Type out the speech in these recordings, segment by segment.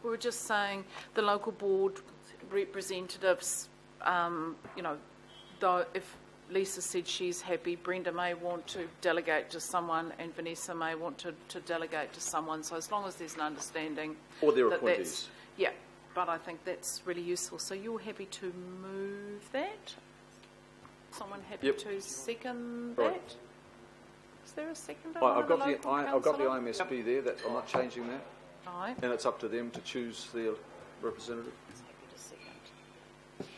We were just saying the local board representatives, you know, though if Lisa said she's happy, Brenda may want to delegate to someone and Vanessa may want to delegate to someone. So as long as there's an understanding. Or their appointees. Yeah, but I think that's really useful. So you're happy to move that? Someone happy to second that? Is there a second? I've got the IMSB there. That I'm not changing that. Right. And it's up to them to choose their representative. Happy to second.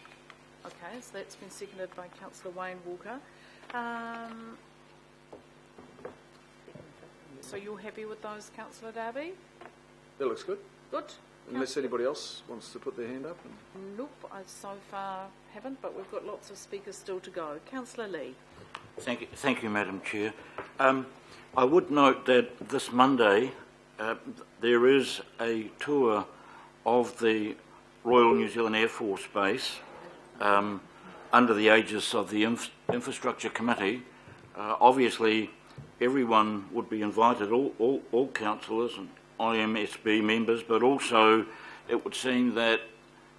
Okay, so that's been seconded by Councillor Wayne Walker. So you're happy with those, Councillor Darby? That looks good. Good. Unless anybody else wants to put their hand up. Nope, I so far haven't, but we've got lots of speakers still to go. Councillor Lee. Thank you, Madam Chair. I would note that this Monday there is a tour of the Royal New Zealand Air Force Base under the aegis of the Infrastructure Committee. Obviously, everyone would be invited, all councillors and IMSB members, but also it would seem that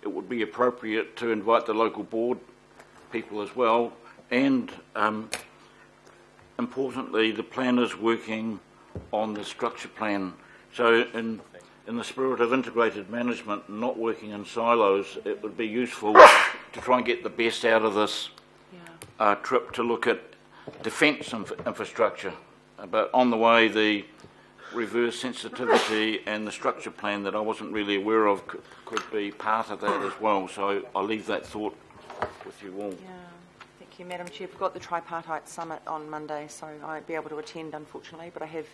it would be appropriate to invite the local board people as well, and importantly, the planners working on the structure plan. So in the spirit of integrated management, not working in silos, it would be useful to try and get the best out of this trip to look at defence infrastructure. But on the way, the reverse sensitivity and the structure plan that I wasn't really aware of could be part of that as well. So I'll leave that thought with you all. Yeah. Thank you, Madam Chair. We've got the Tripartite Summit on Monday, so I won't be able to attend, unfortunately, but I have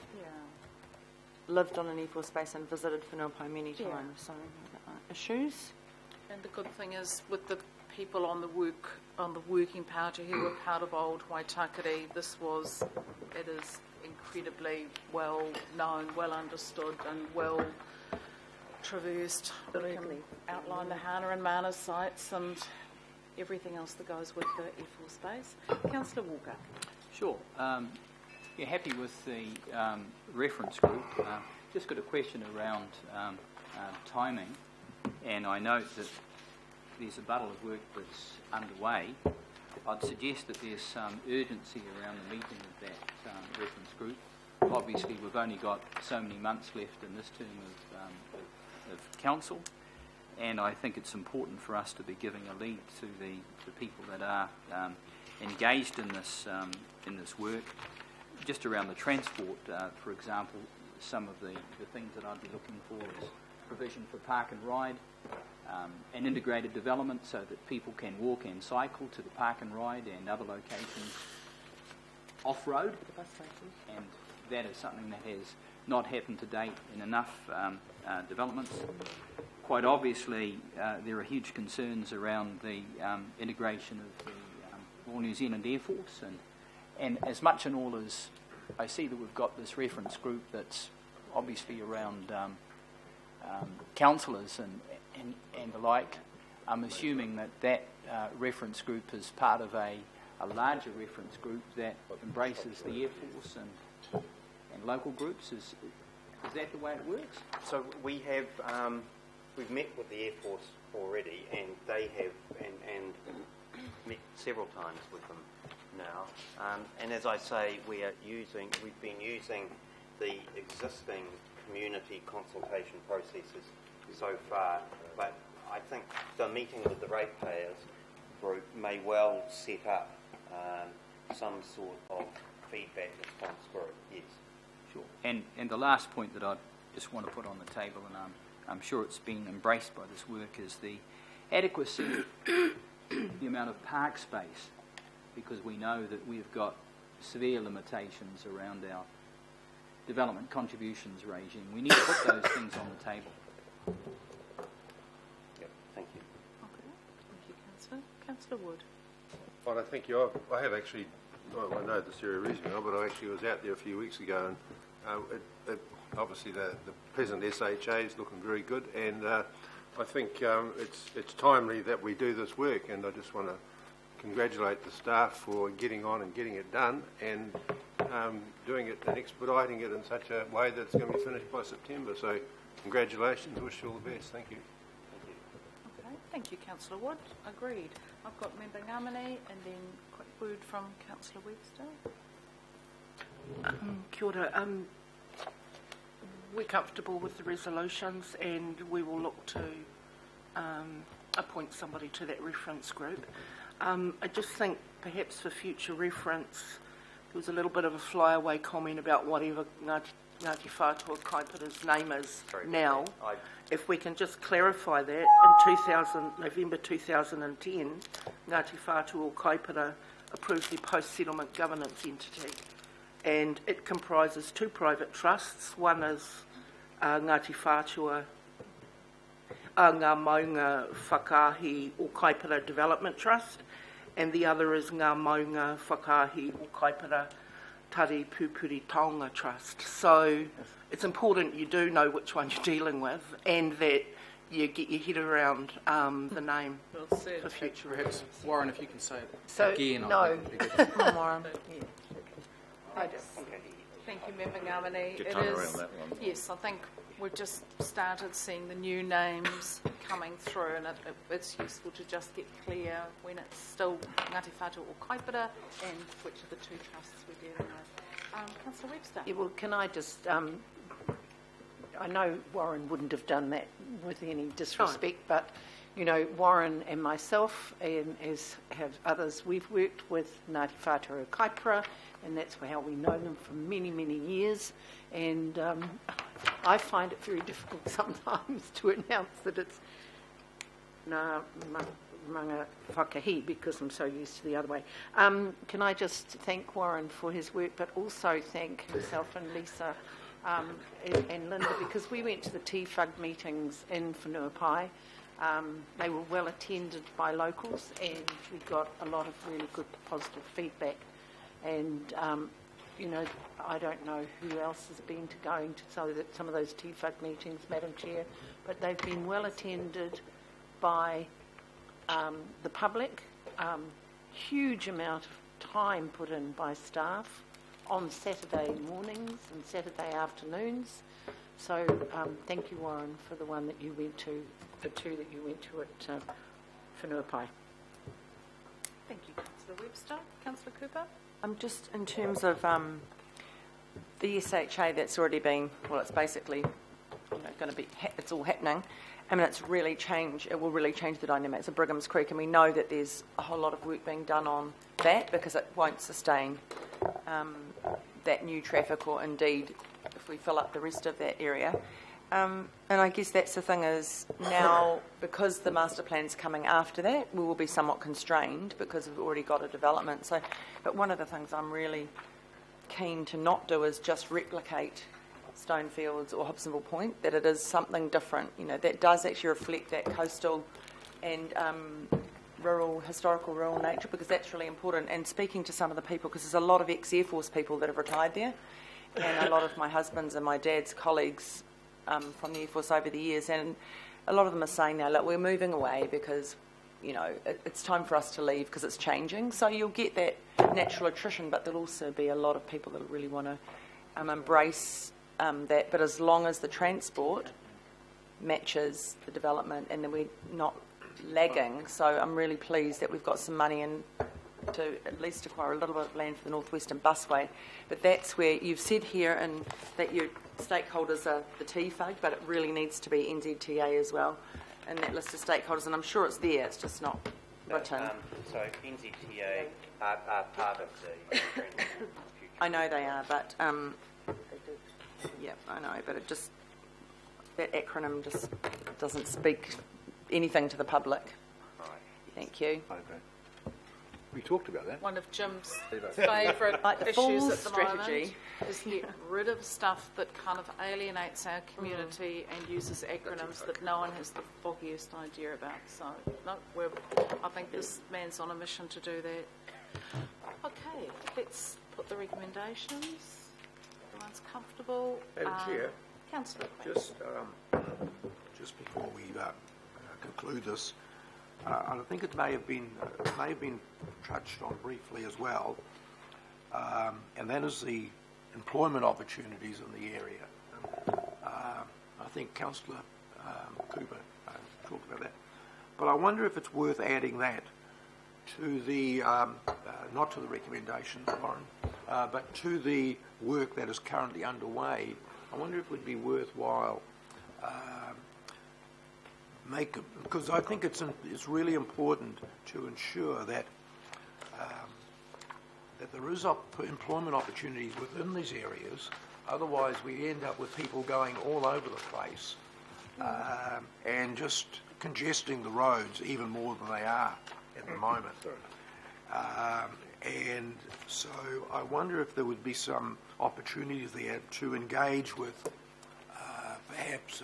lived on an Air Force base and visited Whenuapai many times, so issues. And the good thing is, with the people on the working party who were part of old Waitakere, it is incredibly well known, well understood and well traversed. It can outline the Hana and Mana sites and everything else that goes with the Air Force Base. Councillor Walker. Sure. You're happy with the reference group. Just got a question around timing, and I note that there's a bundle of work that's underway. I'd suggest that there's some urgency around the meeting of that reference group. Obviously, we've only got so many months left in this term of council, and I think it's important for us to be giving a lead to the people that are engaged in this work. Just around the transport, for example, some of the things that I'd be looking for is provision for park and ride, and integrated development so that people can walk and cycle to the park and ride and other locations off-road. And that is something that has not happened to date in enough developments. Quite obviously, there are huge concerns around the integration of the Royal New Zealand Air Force, and as much and all as I see that we've got this reference group that's obviously around councillors and the like, I'm assuming that reference group is part of a larger reference group that embraces the Air Force and local groups. Is that the way it works? So we have we've met with the Air Force already, and they have and met several times with them now. And as I say, we've been using the existing community consultation processes so far, but I think the meeting with the ratepayers group may well set up some sort of feedback response group. Yes. Sure. And the last point that I just want to put on the table, and I'm sure it's been embraced by this work, is the adequacy, the amount of park space, because we know that we've got severe limitations around our development contributions regime. We need to put those things on the table. Yep, thank you. Okay, thank you, Councillor. Councillor Wood. Well, thank you. I have actually, I know this area reasonably well, but I actually was out there a few weeks ago, and obviously the present SHA is looking very good, and I think it's timely that we do this work, and I just want to congratulate the staff for getting on and getting it done, and doing it and expediting it in such a way that it's going to be finished by September. So congratulations, wish you all the best, thank you. Okay, thank you, Councillor Wood. Agreed. I've got Member Ngamane and then quick word from Councillor Webster. Kia ora. We're comfortable with the resolutions and we will look to appoint somebody to that reference group. I just think perhaps for future reference, there was a little bit of a flyaway comment about whatever Ngāti Whātua Kaipara's name is now. If we can just clarify that, in November 2010, Ngāti Whātua Kaipara approved the post-settlement governance entity, and it comprises two private trusts. One is Ngāti Whātua Ngā Maunga Whakaahi o Kaipara Development Trust, and the other is Ngā Maunga Whakaahi o Kaipara Tari Pupuri Taonga Trust. So it's important you do know which one you're dealing with and that you get your head around the name for future reference. Warren, if you can say it So, again. no. I think it'd be good. Come on, Warren. Thank you, Member Ngamane. Get time around that one. Yes, I think we've just started seeing the new names coming through, and it's useful to just get clear when it's still Ngāti Whātua o Kaipara and which are the two trusts we're dealing with. Councillor Webster. Yeah, well, can I just, I know Warren wouldn't have done that with any disrespect, but, you know, Warren and myself, and as have others, we've worked with Ngāti Whātua o Kaipara, and that's how we know them for many, many years. And I find it very difficult sometimes to announce that it's Ngā Manga Whakahi, because I'm so used to the other way. Can I just thank Warren for his work, but also thank himself and Lisa and Linda, because we went to the TFUG meetings in Whenuapai. They were well attended by locals, and we got a lot of really good positive feedback. And you know, I don't know who else has been to going to some of those TFUG meetings, Madam Chair, but they've been well attended by the public. Huge amount of time put in by staff on Saturday mornings and Saturday afternoons. So thank you, Warren, for the one that you went to, the two that you went to at Whenuapai. Thank you, Councillor Webster. Councillor Cooper. Just in terms of the SHA that's already been, well, it's basically going to be, it's all happening. I mean, it's really changed, it will really change the dynamics of Brigham's Creek, and we know that there's a whole lot of work being done on that because it won't sustain that new traffic, or indeed if we fill up the rest of that area. And I guess that's the thing is now, because the master plan's coming after that, we will be somewhat constrained because we've already got a development. So, but one of the things I'm really keen to not do is just replicate Stonefields or Hobsonville Point, that it is something different, you know, that does actually reflect that coastal and historical rural nature, because that's really important. And speaking to some of the people, because there's a lot of ex-Air Force people that have retired there, and a lot of my husband's and my dad's colleagues from the Air Force over the years, and a lot of them are saying now, look, we're moving away because, you know, it's time for us to leave because it's changing. So you'll get that natural attrition, but there'll also be a lot of people that really want to embrace that. But as long as the transport matches the development, and then we're not lagging. So I'm really pleased that we've got some money in to at least acquire a little bit of land for the Northwestern Busway. But that's where you've said here and that your stakeholders are the TFUG, but it really needs to be NZTA as well in that list of stakeholders, and I'm sure it's there, it's just not written. So NZTA are part of the I know they are, but yeah, I know, but it just, that acronym just doesn't speak anything to the public. Right. Thank you. Okay. We talked about that. One of Jim's favourite Like the issues full at the strategy. moment is get rid of stuff that kind of alienates our community and uses acronyms that no one has the foggiest idea about. So, no, I think this man's on a mission to do that. Okay, let's put the recommendations. Everyone's comfortable. Madam Chair, Councillor Quinn. just before we conclude this, I think it may have been touched on briefly as well, and that is the employment opportunities in the area. I think Councillor Cooper talked about that. But I wonder if it's worth adding that to the, not to the recommendations, Warren, but to the work that is currently underway. I wonder if it would be worthwhile because I think it's really important to ensure that that there is employment opportunities within these areas. Otherwise, we end up with people going all over the place and just congesting the roads even more than they are at the moment. And so I wonder if there would be some opportunities there to engage with perhaps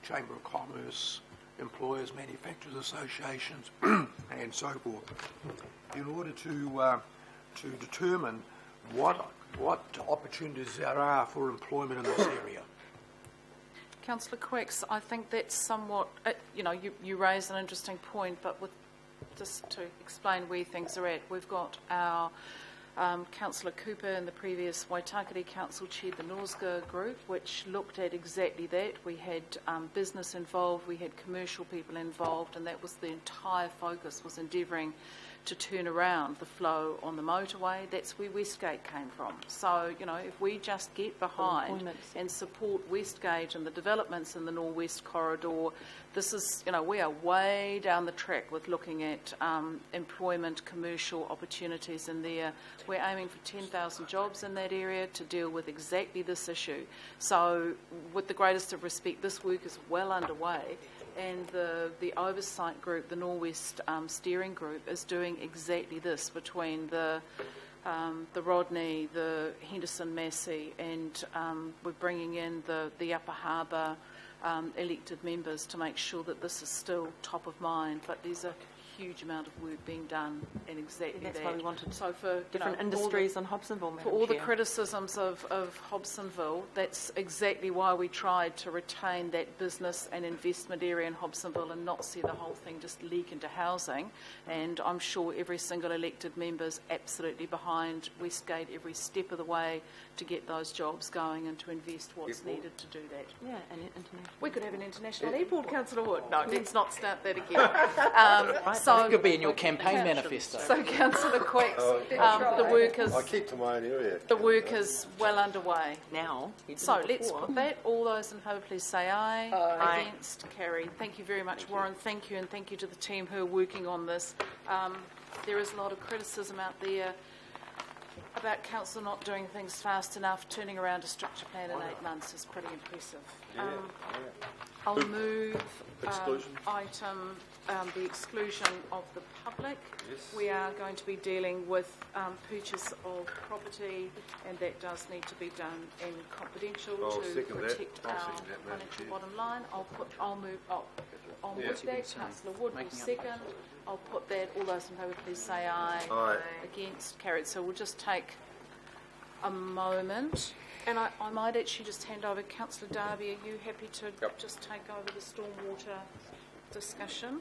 Chamber of Commerce, employers, manufacturers associations, and so forth, in order to determine what opportunities there are for employment in this area. Councillor Quicks, I think that's somewhat, you raise an interesting point, but just to explain where things are at, we've got our Councillor Cooper in the previous Waitakere Council chaired the NORSGA group, which looked at exactly that. We had business involved, we had commercial people involved, and that was the entire focus, was endeavouring to turn around the flow on the motorway. That's where Westgate came from. So, if we just get behind and support Westgate and the developments in the North-West corridor, this is, we are way down the track with looking at employment, commercial opportunities in there. We're aiming for 10,000 jobs in that area to deal with exactly this issue. So, with the greatest of respect, this work is well underway. And the oversight group, the North-West steering group, is doing exactly this between the Rodney, the Henderson Massey, and we're bringing in the Upper Harbour elected members to make sure that this is still top of mind. But there's a huge amount of work being done in exactly that. That's why we wanted so for different industries in Hobsonville, for all the criticisms of Hobsonville, that's exactly why we tried to retain that business and investment area in Hobsonville and not see the whole thing just leak into housing. And I'm sure every single elected member is absolutely behind Westgate every step of the way to get those jobs going and to invest what's needed to do that. Yeah, and international. We could have an international airport, Councillor Wood. No, let's not start that again. That could be in your campaign manifesto. So, Councillor Quicks, the work is... I keep to my own area. The work is well underway. Now. So, let's put that. All those in favour, please say aye. Aye. Against, carried. Thank you very much, Warren. Thank you, and thank you to the team who are working on this. There is a lot of criticism out there about council not doing things fast enough. Turning around a structure plan in 8 months is pretty impressive. I'll move item the exclusion of the public. Yes. We are going to be dealing with purchase of property, and that does need to be done in confidential to protect our financial bottom line. I'll move that. Councillor Wood will second. I'll put that. All those in favour, please say aye. Aye. Against, carried. So we'll just take a moment. And I might actually just hand over, Councillor Darby, are you happy to just take over the stormwater discussion?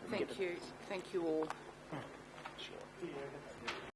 Thank you. Thank you all.